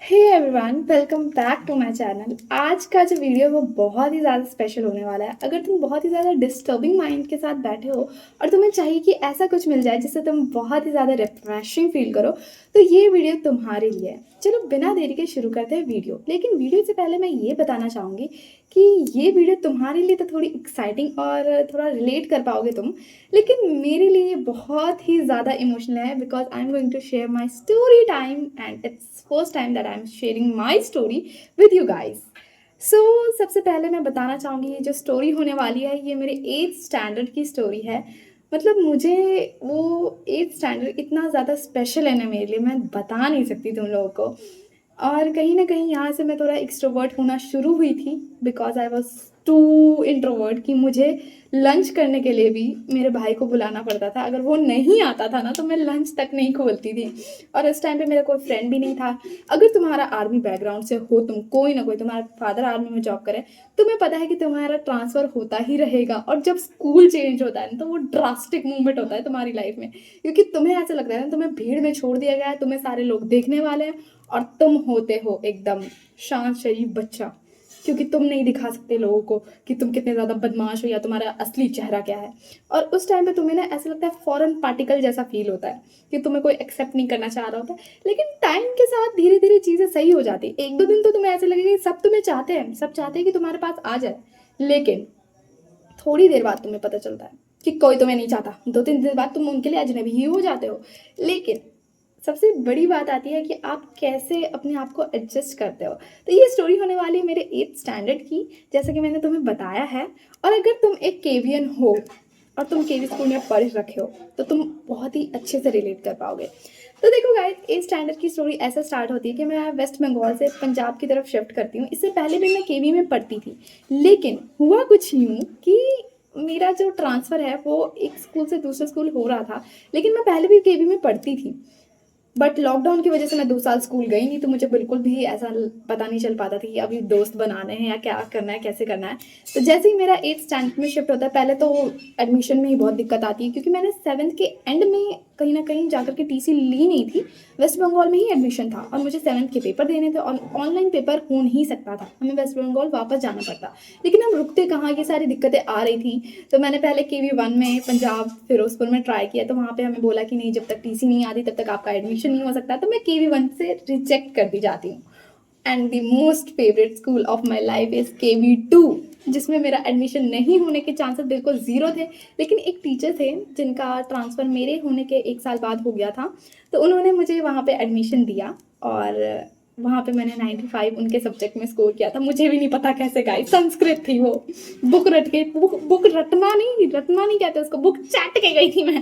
Hey everyone, welcome back to my channel. आज का जो वीडियो है वो बहुत ही ज़्यादा स्पेशल होने वाला है। अगर तुम बहुत ही ज़्यादा डिस्टर्बिंग माइंड के साथ बैठे हो और तुम्हें चाहिए कि ऐसा कुछ मिल जाए जिससे तुम बहुत ही ज़्यादा रिफ्रेशिंग फील करो, तो ये वीडियो तुम्हारे लिए है। चलो बिना देरी के शुरू करते हैं वीडियो। लेकिन वीडियो से पहले मैं ये बताना चाहूँगी कि ये वीडियो तुम्हारे लिए तो थोड़ी एक्साइटिंग और थोड़ा रिलेट कर पाओगे तुम, लेकिन मेरे लिए बहुत ही ज़्यादा इमोशनल है because I am going to share my story time and it's first time that I am sharing my story with you guys. So सबसे पहले मैं बताना चाहूँगी ये जो स्टोरी होने वाली है ये मेरे 8th स्टैंडर्ड की स्टोरी है। मतलब मुझे वो 8th स्टैंडर्ड इतना ज़्यादा स्पेशल है ना मेरे लिए, मैं बता नहीं सकती तुम लोगों को। और कहीं न कहीं यहाँ से मैं थोड़ा एक्सट्रोवर्ट होना शुरू हुई थी because I was too introvert कि मुझे लंच करने के लिए भी मेरे भाई को बुलाना पड़ता था। अगर वो नहीं आता था ना तो मैं लंच तक नहीं खोलती थी। और उस टाइम पे मेरा कोई फ्रेंड भी नहीं था। अगर तुम्हारा आर्मी बैकग्राउंड से हो, तुम कोई ना कोई, तुम्हारा फादर आर्मी में जॉब करे, तुम्हें पता है कि तुम्हारा ट्रांसफ़र होता ही रहेगा। और जब स्कूल चेंज होता है ना तो वो ड्रास्टिक मूवमेंट होता है तुम्हारी लाइफ में, क्योंकि तुम्हें ऐसा लगता है ना तुम्हें भीड़ में छोड़ दिया गया है, तुम्हें सारे लोग देखने वाले हैं और तुम होते हो एकदम शांत शरीफ बच्चा, क्योंकि तुम नहीं दिखा सकते लोगों को कि तुम कितने ज़्यादा बदमाश हो या तुम्हारा असली चेहरा क्या है। और उस टाइम पे तुम्हें ना ऐसा लगता है फॉरेन पार्टिकल जैसा फील होता है कि तुम्हें कोई एक्सेप्ट नहीं करना चाह रहा होता। लेकिन टाइम के साथ धीरे धीरे चीज़ें सही हो जाती। एक दो दिन तो तुम्हें ऐसे लगेगा कि सब तुम्हें चाहते हैं, सब चाहते हैं कि तुम्हारे पास आ जाए, लेकिन थोड़ी देर बाद तुम्हें पता चलता है कि कोई तुम्हें नहीं चाहता। 2-3 दिन बाद तुम उनके लिए अजनबी ही हो जाते हो। लेकिन सबसे बड़ी बात आती है कि आप कैसे अपने आप को एडजस्ट करते हो। तो ये स्टोरी होने वाली है मेरे 8th स्टैंडर्ड की, जैसा कि मैंने तुम्हें बताया है। और अगर तुम एक केवियन हो और तुम केवी स्कूल में पढ़ रखे हो तो तुम बहुत ही अच्छे से रिलेट कर पाओगे। तो देखो गाइस, 8th स्टैंडर्ड की स्टोरी ऐसा स्टार्ट होती है कि मैं वेस्ट बंगाल से पंजाब की तरफ शिफ्ट करती हूँ। इससे पहले भी मैं केवी में पढ़ती थी, लेकिन हुआ कुछ यूँ कि मेरा जो ट्रांसफ़र है वो एक स्कूल से दूसरे स्कूल हो रहा था। लेकिन मैं पहले भी केवी में पढ़ती थी, बट लॉकडाउन की वजह से मैं 2 साल स्कूल गई नहीं, तो मुझे बिल्कुल भी ऐसा पता नहीं चल पाता था कि अभी दोस्त बनाने हैं या क्या करना है, कैसे करना है। तो जैसे ही मेरा 8th स्टैंडर्ड में शिफ्ट होता है, पहले तो एडमिशन में ही बहुत दिक्कत आती है क्योंकि मैंने 7th के एंड में कहीं ना कहीं जाकर के टीसी ली नहीं थी। वेस्ट बंगाल में ही एडमिशन था और मुझे 7th के पेपर देने थे और ऑनलाइन पेपर हो नहीं सकता था, हमें वेस्ट बंगाल वापस जाना पड़ता। लेकिन हम रुकते कहाँ, ये सारी दिक्कतें आ रही थी। तो मैंने पहले KV1 में पंजाब फिरोजपुर में ट्राई किया, तो वहाँ पे हमें बोला कि नहीं, जब तक टीसी नहीं आती तब तक आपका एडमिशन नहीं हो सकता। तो मैं KV1 से रिजेक्ट कर दी जाती हूँ। And the most favourite school of my life is KV2, जिसमें मेरा एडमिशन नहीं होने के चांसेस बिल्कुल ज़ीरो थे। लेकिन एक टीचर थे जिनका ट्रांसफ़र मेरे होने के 1 साल बाद हो गया था, तो उन्होंने मुझे वहाँ पे एडमिशन दिया और वहाँ पे मैंने 95 उनके सब्जेक्ट में स्कोर किया था। मुझे भी नहीं पता कैसे गाइस, संस्कृत थी वो। बुक रट के बुक रटना नहीं कहते उसको, बुक चाट के गई थी मैं।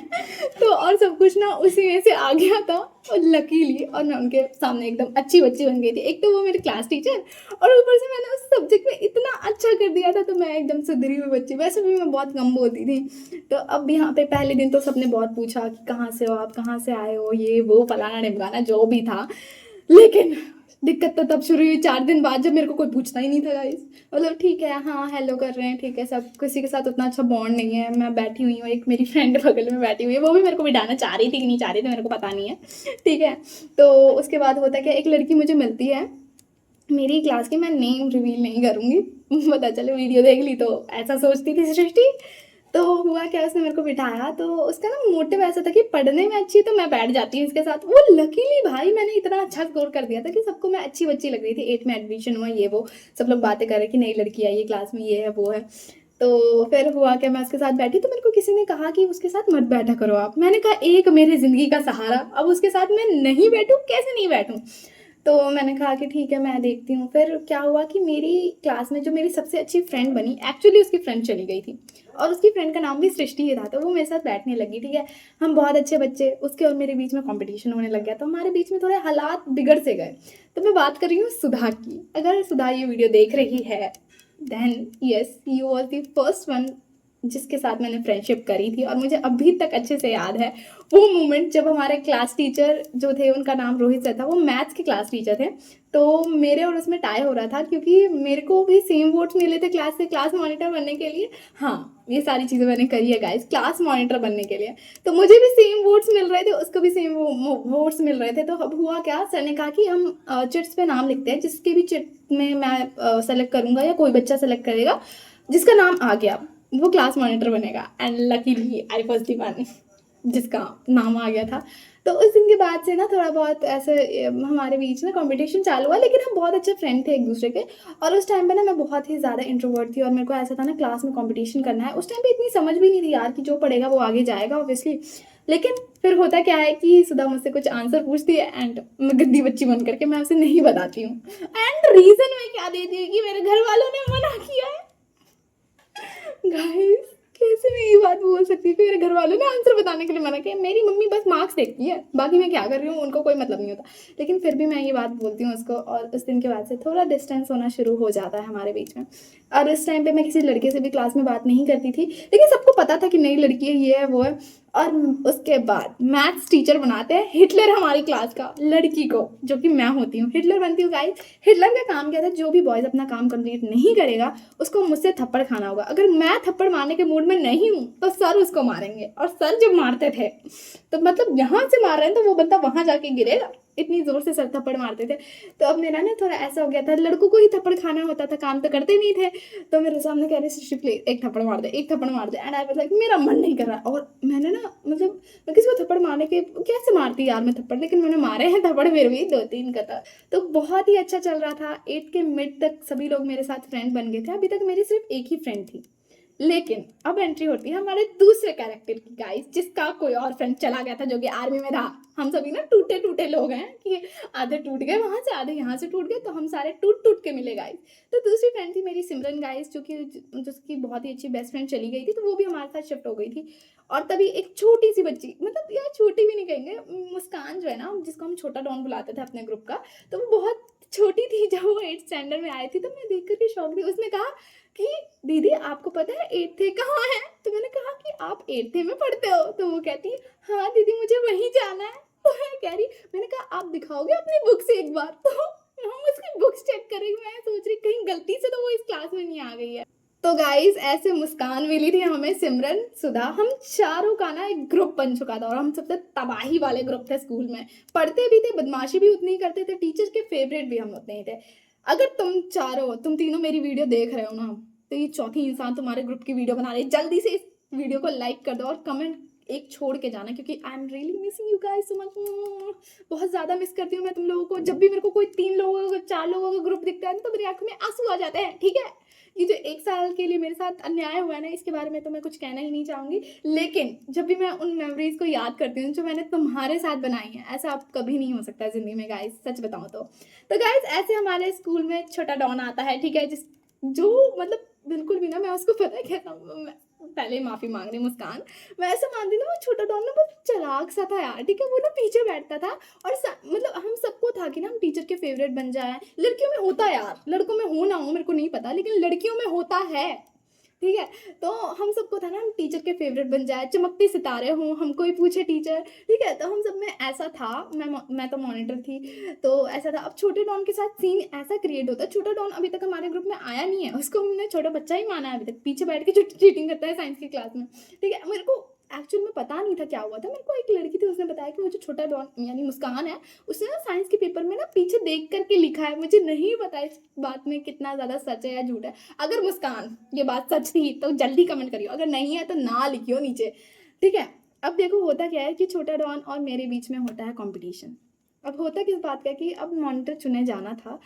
तो और सब कुछ ना उसी में से आ गया था और लकीली, और मैं उनके सामने एकदम अच्छी बच्ची बन गई थी। एक तो वो मेरे क्लास टीचर, और ऊपर से मैंने उस सब्जेक्ट में इतना अच्छा कर दिया था, तो मैं एकदम सुधरी हुई बच्ची। वैसे भी मैं बहुत कम बोलती थी। तो अब यहाँ पे पहले दिन तो सबने बहुत पूछा कि कहाँ से हो आप, कहाँ से आए हो, ये वो फलाना ढिमकाना जो भी था। लेकिन दिक्कत तो तब शुरू हुई 4 दिन बाद, जब मेरे को कोई पूछता ही नहीं था गाइस। मतलब ठीक है, हाँ हेलो कर रहे हैं, ठीक है, सब किसी के साथ उतना अच्छा बॉन्ड नहीं है। मैं बैठी हुई हूँ, एक मेरी फ्रेंड बगल में बैठी हुई है, वो भी मेरे को बिठाना चाह रही थी कि नहीं चाह रही थी मेरे को पता नहीं है, ठीक है। तो उसके बाद होता क्या, एक लड़की मुझे मिलती है मेरी क्लास की, मैं नेम रिवील नहीं करूँगी, पता चले वीडियो देख ली तो ऐसा सोचती थी सृष्टि। तो हुआ क्या, उसने मेरे को बिठाया, तो उसका ना मोटिव ऐसा था कि पढ़ने में अच्छी है तो मैं बैठ जाती हूँ इसके साथ। वो लकीली भाई मैंने इतना अच्छा स्कोर कर दिया था कि सबको मैं अच्छी बच्ची लग रही थी। 8 में एडमिशन हुआ, ये वो सब लोग बातें कर रहे कि नई लड़की आई है क्लास में, ये है वो है। तो फिर हुआ क्या, मैं उसके साथ बैठी तो मेरे को किसी ने कहा कि उसके साथ मत बैठा करो आप। मैंने कहा एक मेरी ज़िंदगी का सहारा, अब उसके साथ मैं नहीं बैठूँ, कैसे नहीं बैठूँ। तो मैंने कहा कि ठीक है मैं देखती हूँ। फिर क्या हुआ कि मेरी क्लास में जो मेरी सबसे अच्छी फ्रेंड बनी, एक्चुअली उसकी फ्रेंड चली गई थी और उसकी फ्रेंड का नाम भी सृष्टि ही था। तो वो मेरे साथ बैठने लगी, ठीक है। हम बहुत अच्छे बच्चे, उसके और मेरे बीच में कंपटीशन होने लग गया, तो हमारे बीच में थोड़े हालात बिगड़ से गए। तो मैं बात कर रही हूँ सुधा की। अगर सुधा ये वीडियो देख रही है then yes, you was the first one जिसके साथ मैंने फ्रेंडशिप करी थी और मुझे अभी तक अच्छे से याद है वो मोमेंट जब हमारे क्लास टीचर जो थे, उनका नाम रोहित सर था, वो मैथ्स के क्लास टीचर थे। तो मेरे और उसमें टाई हो रहा था क्योंकि मेरे को भी सेम वोट्स मिले थे क्लास से क्लास मॉनिटर बनने के लिए। हाँ, ये सारी चीज़ें मैंने करी है गाइस क्लास मॉनिटर बनने के लिए। तो मुझे भी सेम वोट्स मिल रहे थे, उसको भी सेम वोट्स मिल रहे थे। तो अब हुआ क्या, सर ने कहा कि हम चिट्स पे नाम लिखते हैं, जिसके भी चिट में मैं सेलेक्ट करूँगा या कोई बच्चा सेलेक्ट करेगा जिसका नाम आ गया वो क्लास मॉनिटर बनेगा। And luckily I was the one जिसका नाम आ गया था। तो उस दिन के बाद से ना थोड़ा बहुत ऐसे हमारे बीच में कंपटीशन चालू हुआ, लेकिन हम बहुत अच्छे फ्रेंड थे एक दूसरे के। और उस टाइम पे ना मैं बहुत ही ज़्यादा इंट्रोवर्ट थी और मेरे को ऐसा था ना क्लास में कंपटीशन करना है। उस टाइम पे इतनी समझ भी नहीं थी यार कि जो पढ़ेगा वो आगे जाएगा ऑब्वियसली। लेकिन फिर होता क्या है कि सुधा मुझसे कुछ आंसर पूछती है एंड मैं गद्दी बच्ची बन करके मैं उसे नहीं बताती हूँ। एंड रीज़न मैं क्या देती हूँ कि मेरे घर वालों ने मना किया है। गाइस कैसे मैं ये बात बोल सकती हूँ कि मेरे घर वालों ने आंसर बताने के लिए मना किया। मेरी मम्मी बस मार्क्स देखती है, बाकी मैं क्या कर रही हूँ उनको कोई मतलब नहीं होता। लेकिन फिर भी मैं ये बात बोलती हूँ उसको और उस दिन के बाद से थोड़ा डिस्टेंस होना शुरू हो जाता है हमारे बीच में। और इस टाइम पे मैं किसी लड़के से भी क्लास में बात नहीं करती थी, लेकिन सबको पता था कि नई लड़की है, ये है वो है। और उसके बाद मैथ्स टीचर बनाते हैं हिटलर हमारी क्लास का लड़की को, जो कि मैं होती हूँ, हिटलर बनती हूँ गाइस। हिटलर का काम क्या था, जो भी बॉयज़ अपना काम कंप्लीट नहीं करेगा उसको मुझसे थप्पड़ खाना होगा। अगर मैं थप्पड़ मारने के मूड में नहीं हूँ तो सर उसको मारेंगे। और सर जब मारते थे तो मतलब यहाँ से मार रहे हैं तो वो बंदा वहाँ जाके गिरेगा, इतनी ज़ोर से सर थप्पड़ मारते थे। तो अब मेरा ना थोड़ा ऐसा हो गया था, लड़कों को ही थप्पड़ खाना होता था, काम तो करते नहीं थे। तो मेरे सामने कह रहे सृष्टि प्लीज एक थप्पड़ मार दे, एक थप्पड़ मार दे। एंड आई वाज लाइक मेरा मन नहीं कर रहा। और मैंने ना मतलब मैं किसी को थप्पड़ मारने के कैसे मारती यार मैं थप्पड़, लेकिन मैंने मारे हैं थप्पड़ फिर भी 2-3 कतर। तो बहुत ही अच्छा चल रहा था। 8th के मिड तक सभी लोग मेरे साथ फ्रेंड बन गए थे। अभी तक मेरी सिर्फ एक ही फ्रेंड थी। लेकिन अब एंट्री होती है हमारे दूसरे कैरेक्टर की गाइस, जिसका कोई और फ्रेंड चला गया था जो कि आर्मी में था। हम सभी ना टूटे टूटे लोग हैं कि आधे टूट गए वहां से, आधे यहाँ से टूट गए, तो हम सारे टूट टूट के मिले गाइस। तो दूसरी फ्रेंड थी मेरी सिमरन गाइस, जो कि जिसकी बहुत ही अच्छी बेस्ट फ्रेंड चली गई थी, तो वो भी हमारे साथ शिफ्ट हो गई थी। और तभी एक छोटी सी बच्ची, मतलब यार छोटी भी नहीं कहेंगे, मुस्कान जो है ना, जिसको हम छोटा डॉन बुलाते थे अपने ग्रुप का, तो वो बहुत छोटी थी। जब वो 8th स्टैंडर्ड में आई थी तो मैं देख करके शौक थी। उसने कहा कि दीदी आपको पता है 8th कहाँ है? तो मैंने कहा कि आप 8th में पढ़ते हो? तो वो कहती हाँ दीदी मुझे वहीं जाना है। तो मैं कह रही, मैंने कहा आप दिखाओगे अपनी बुक्स एक बार? तो हम उसकी बुक्स चेक करेंगे। मैं सोच रही कहीं गलती से तो वो इस क्लास में नहीं आ गई है। तो गाइस ऐसे मुस्कान मिली थी हमें, सिमरन, सुधा, हम चारों का ना एक ग्रुप बन चुका था और हम सबसे तबाही वाले ग्रुप थे स्कूल में। पढ़ते भी थे, बदमाशी भी उतनी ही करते थे, टीचर के फेवरेट भी हम उतने ही थे। अगर तुम तीनों मेरी वीडियो देख रहे हो ना, तो ये चौथी इंसान तुम्हारे ग्रुप की वीडियो बना रही है। जल्दी से इस वीडियो को लाइक कर दो और कमेंट एक छोड़ के जाना, क्योंकि I am really missing you guys so much. बहुत ज़्यादा मिस करती हूँ मैं तुम लोगों को। जब भी मेरे को कोई 3 लोगों का 4 लोगों का ग्रुप दिखता है ना, तो मेरी आंखों में आंसू आ जाते हैं। ठीक है, ये जो 1 साल के लिए मेरे साथ अन्याय हुआ है ना, इसके बारे में तो मैं कुछ कहना ही नहीं चाहूँगी। लेकिन जब भी मैं उन मेमोरीज़ को याद करती हूँ जो मैंने तुम्हारे साथ बनाई हैं, ऐसा अब कभी नहीं हो सकता ज़िंदगी में गाइस, सच बताऊँ तो। तो गाइस ऐसे हमारे स्कूल में छोटा डॉन आता है, ठीक है, जो मतलब बिल्कुल भी ना, मैं उसको पता है कैसा, मैं पहले माफ़ी मांग रही मुस्कान, मैं ऐसा मानती ना वो छोटा डॉन ना बहुत चालाक सा था यार। ठीक है, वो ना पीछे बैठता था और मतलब हम सबको था कि ना हम टीचर के फेवरेट बन जाए। लड़कियों में होता है यार, लड़कों में हो ना हो मेरे को नहीं पता, लेकिन लड़कियों में होता है। ठीक है, तो हम सबको था ना हम टीचर के फेवरेट बन जाए, चमकते सितारे हों, हमको ही पूछे टीचर। ठीक है, तो हम सब में ऐसा था। मैं तो मॉनिटर थी, तो ऐसा था। अब छोटे डॉन के साथ सीन ऐसा क्रिएट होता है, छोटा डॉन अभी तक हमारे ग्रुप में आया नहीं है, उसको हमने छोटा बच्चा ही माना है अभी तक, पीछे बैठ के जो चीटिंग करता है साइंस की क्लास में। ठीक है, मेरे को एक्चुअल में पता नहीं था क्या हुआ था। मेरे को एक लड़की थी, उसने बताया कि वो जो छोटा डॉन यानी मुस्कान है, उसने ना साइंस के पेपर में ना पीछे देख करके लिखा है। मुझे नहीं पता इस बात में कितना ज़्यादा सच है या झूठ है। अगर मुस्कान ये बात सच थी तो जल्दी कमेंट करियो, अगर नहीं है तो ना लिखियो नीचे। ठीक है, अब देखो होता क्या है कि छोटा डॉन और मेरे बीच में होता है कंपटीशन। अब होता किस बात का कि अब मॉनिटर चुने जाना था।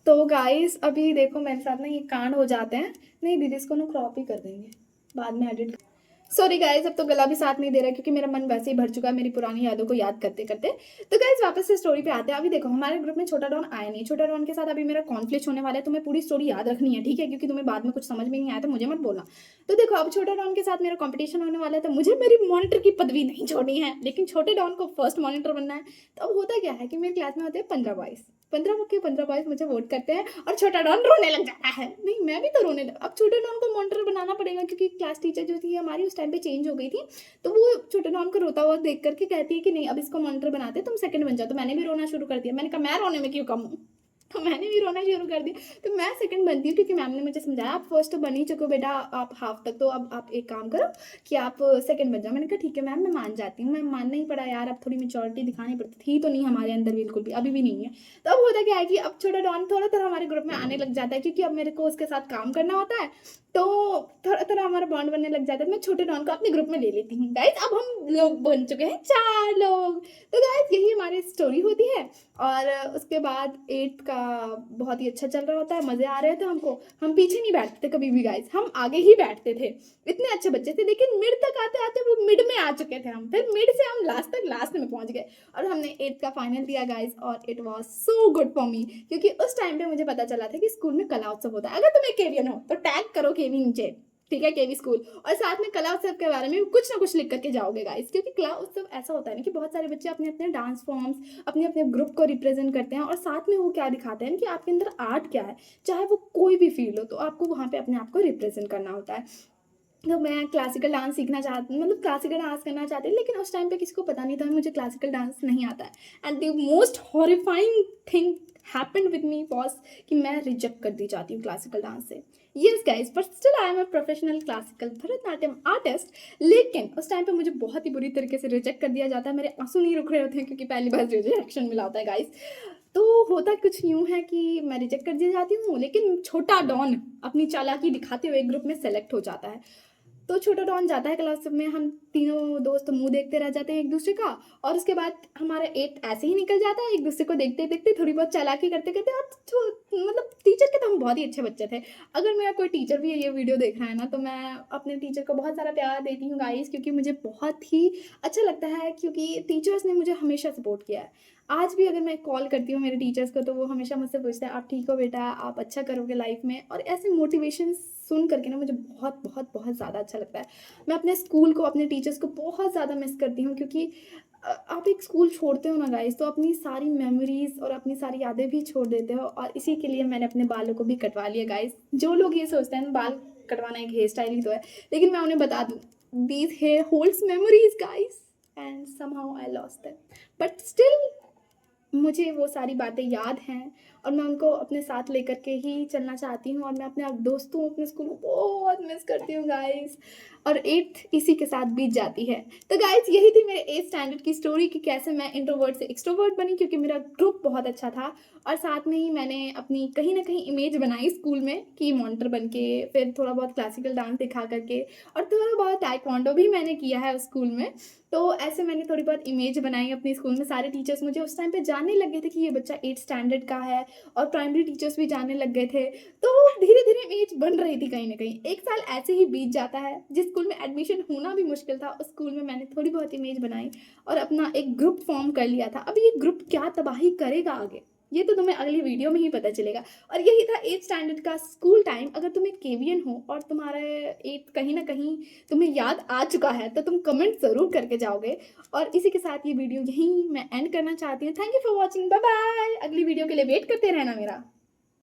तो गाइस अभी देखो मेरे साथ ना ये कांड हो जाते हैं। नहीं दीदी इसको ना क्रॉप ही कर देंगे, बाद में एडिट। सॉरी गाइज, अब तो गला भी साथ नहीं दे रहा क्योंकि मेरा मन वैसे ही भर चुका है मेरी पुरानी यादों को याद करते करते। तो गाइज वापस से स्टोरी पे आते हैं। अभी देखो हमारे ग्रुप में छोटा डॉन आया नहीं, छोटा डॉन के साथ अभी मेरा कॉन्फ्लिक्ट होने वाला है। तुम्हें पूरी स्टोरी याद रखनी है, ठीक है, क्योंकि तुम्हें बाद में कुछ समझ में नहीं आया तो मुझे मत बोलना। तो देखो अब छोटा डॉन के साथ मेरा कॉम्पिटिशन होने वाला है, तो मुझे मेरी मॉनिटर की पदवी नहीं छोड़नी है, लेकिन छोटे डॉन को फर्स्ट मॉनिटर बनना है। तो अब होता क्या है कि मेरी क्लास में होते हैं 15 बॉयज़, 15 के 15 बॉयज़ मुझे वोट करते हैं और छोटा डॉन रोने लग जाता है। नहीं, मैं भी तो रोने लग अब छोटे डॉन को मॉनिटर बनाना पड़ेगा क्योंकि क्लास टीचर जो थी हमारी उस टाइम पे चेंज हो गई थी। तो वो छोटे डॉन को रोता हुआ देख कर के कहती है कि नहीं अब इसको मॉनिटर बनाते हैं, तुम सेकंड बन जाओ। तो मैंने भी रोना शुरू कर दिया। मैंने कहा मैं रोने में क्यों कम हूँ? तो मैंने भी रोना शुरू कर दिया। तो मैं सेकंड बनती हूँ क्योंकि मैम ने मुझे समझाया आप फर्स्ट तो बन ही चुके हो बेटा, आप हाफ तक, तो अब आप एक काम करो कि आप सेकंड बन जाओ। मैंने कहा ठीक है मैम, मैं मान जाती हूँ। मैं मानना ही पड़ा यार, अब थोड़ी मैच्योरिटी दिखानी पड़ती थी तो नहीं हमारे अंदर बिल्कुल भी, अभी भी नहीं है। तो अब होता क्या है कि अब छोटा डॉन थोड़ा-थोड़ा हमारे ग्रुप में आने लग जाता है क्योंकि अब मेरे को उसके साथ काम करना होता है, तो थोड़ा-थोड़ा हमारा बॉन्ड बनने लग जाता है। मैं छोटे डॉन को अपने ग्रुप में ले लेती हूँ। गाइस अब हम लोग बन चुके हैं 4 लोग। तो गाइस यही हमारी स्टोरी होती है और उसके बाद 8th का बहुत ही अच्छा चल रहा होता है, मज़े आ रहे थे हमको। हम पीछे नहीं बैठते थे कभी भी गाइस, हम आगे ही बैठते थे। इतने अच्छे बच्चे थे, लेकिन मिड तक आते-आते वो मिड में आ चुके थे हम। फिर मिड से हम लास्ट में पहुँच गए और हमने 8th का फाइनल दिया गाइस और it was so good for me क्योंकि उस टाइम पे मुझे पता चला था कि स्कूल में कला उत्सव होता है। अगर तुम एक केवियन हो तो टैग करो केवी नीचे, ठीक है, केवी स्कूल, और साथ में कला उत्सव के बारे में कुछ ना कुछ लिख करके जाओगे गाइस क्योंकि कला उत्सव ऐसा होता है ना कि बहुत सारे बच्चे अपने-अपने डांस फॉर्म्स, अपने-अपने ग्रुप को रिप्रेजेंट करते हैं और साथ में वो क्या दिखाते हैं कि आपके अंदर आर्ट क्या है, चाहे वो कोई भी फील्ड हो, तो आपको वहाँ पे अपने आप को रिप्रेजेंट करना होता है। तो मैं क्लासिकल डांस सीखना चाहती मतलब क्लासिकल डांस करना चाहती थी, लेकिन उस टाइम पे किसी को पता नहीं था मुझे क्लासिकल डांस नहीं आता है। And the most horrifying thing happened with me was कि मैं रिजेक्ट कर दी जाती हूँ क्लासिकल डांस से। Yes guys, but still I am a professional classical Bharatanatyam artist. लेकिन उस टाइम पे मुझे बहुत ही बुरी तरीके से रिजेक्ट कर दिया जाता है। मेरे आँसू नहीं रुक रहे होते हैं क्योंकि पहली बार रिजेक्शन मिला होता है गाइस। तो होता कुछ यूँ है कि मैं रिजेक्ट कर दी जाती हूँ, लेकिन छोटा डॉन अपनी चालाकी दिखाते हुए ग्रुप में सेलेक्ट हो जाता है। तो छोटा डॉन जाता है क्लास में, हम तीनों दोस्त मुँह देखते रह जाते हैं एक-दूसरे का और उसके बाद हमारा 8 ऐसे ही निकल जाता है, एक-दूसरे को देखते-देखते, थोड़ी बहुत चालाकी करते-करते और छो मतलब टीचर के तो हम बहुत ही अच्छे बच्चे थे। अगर मेरा कोई टीचर भी ये वीडियो देख रहा है ना, तो मैं अपने टीचर को बहुत सारा प्यार देती हूँ गाइस क्योंकि मुझे बहुत ही अच्छा लगता है क्योंकि टीचर्स ने मुझे हमेशा सपोर्ट किया है। आज भी अगर मैं कॉल करती हूँ मेरे टीचर्स को, तो वो हमेशा मुझसे पूछते हैं, "आप ठीक हो बेटा? आप अच्छा करोगे लाइफ़ में?" और ऐसे मोटिवेशन सुन करके ना मुझे बहुत, बहुत, बहुत ज़्यादा अच्छा लगता है। मैं अपने स्कूल को, अपने टीचर्स को बहुत ज़्यादा मिस करती हूँ क्योंकि आप एक स्कूल छोड़ते हो ना गाइज़, तो अपनी सारी मेमोरीज़ और अपनी सारी यादें भी छोड़ देते हो और इसी के लिए मैंने अपने बालों को भी कटवा लिया गाइज़। जो लोग ये सोचते हैं बाल कटवाना एक हेयर स्टाइल ही तो है, लेकिन मैं उन्हें बता दूँ, these hair holds memories guys and somehow I lost them. But still मुझे वो सारी बातें याद हैं और मैं उनको अपने साथ लेकर के ही चलना चाहती हूँ और मैं अपने दोस्तों, अपने स्कूल को बहुत मिस करती हूँ गाइस। और 8th इसी के साथ बीत जाती है। तो गाइस यही थी मेरे 8th स्टैंडर्ड की स्टोरी कि कैसे मैं इंट्रोवर्ट से एक्सट्रोवर्ट बनी क्योंकि मेरा ग्रुप बहुत अच्छा था और साथ में ही मैंने अपनी कहीं न कहीं इमेज बनाई स्कूल में कि मॉनिटर बन के, फिर थोड़ा बहुत क्लासिकल डांस दिखा कर के और थोड़ा बहुत ताइक्वांडो भी मैंने किया है उस स्कूल में। तो ऐसे मैंने थोड़ी बहुत इमेज बनाई अपने स्कूल में। सारे टीचर्स मुझे उस टाइम पे जानने लग गए थे कि ये बच्चा 8th स्टैंडर्ड का है और प्राइमरी टीचर्स भी जानने लग गए थे। तो धीरे-धीरे इमेज बन रही थी कहीं न कहीं। 1 साल ऐसे ही बीत जाता है। जिस स्कूल में एडमिशन होना भी मुश्किल था, उस स्कूल में मैंने थोड़ी बहुत इमेज बनाई और अपना एक ग्रुप फ़ॉर्म कर लिया था। अब ये ग्रुप क्या तबाही करेगा आगे, ये तो तुम्हें अगली वीडियो में ही पता चलेगा। और यही था 8th स्टैंडर्ड का स्कूल टाइम। अगर तुम एक केवियन हो और तुम्हारा 8th कहीं न कहीं तुम्हें याद आ चुका है, तो तुम कमेंट ज़रूर करके जाओगे। और इसी के साथ ये वीडियो यहीं मैं एंड करना चाहती हूँ। Thank you for watching, bye bye. अगली वीडियो के लिए वेट करते रहना मेरा।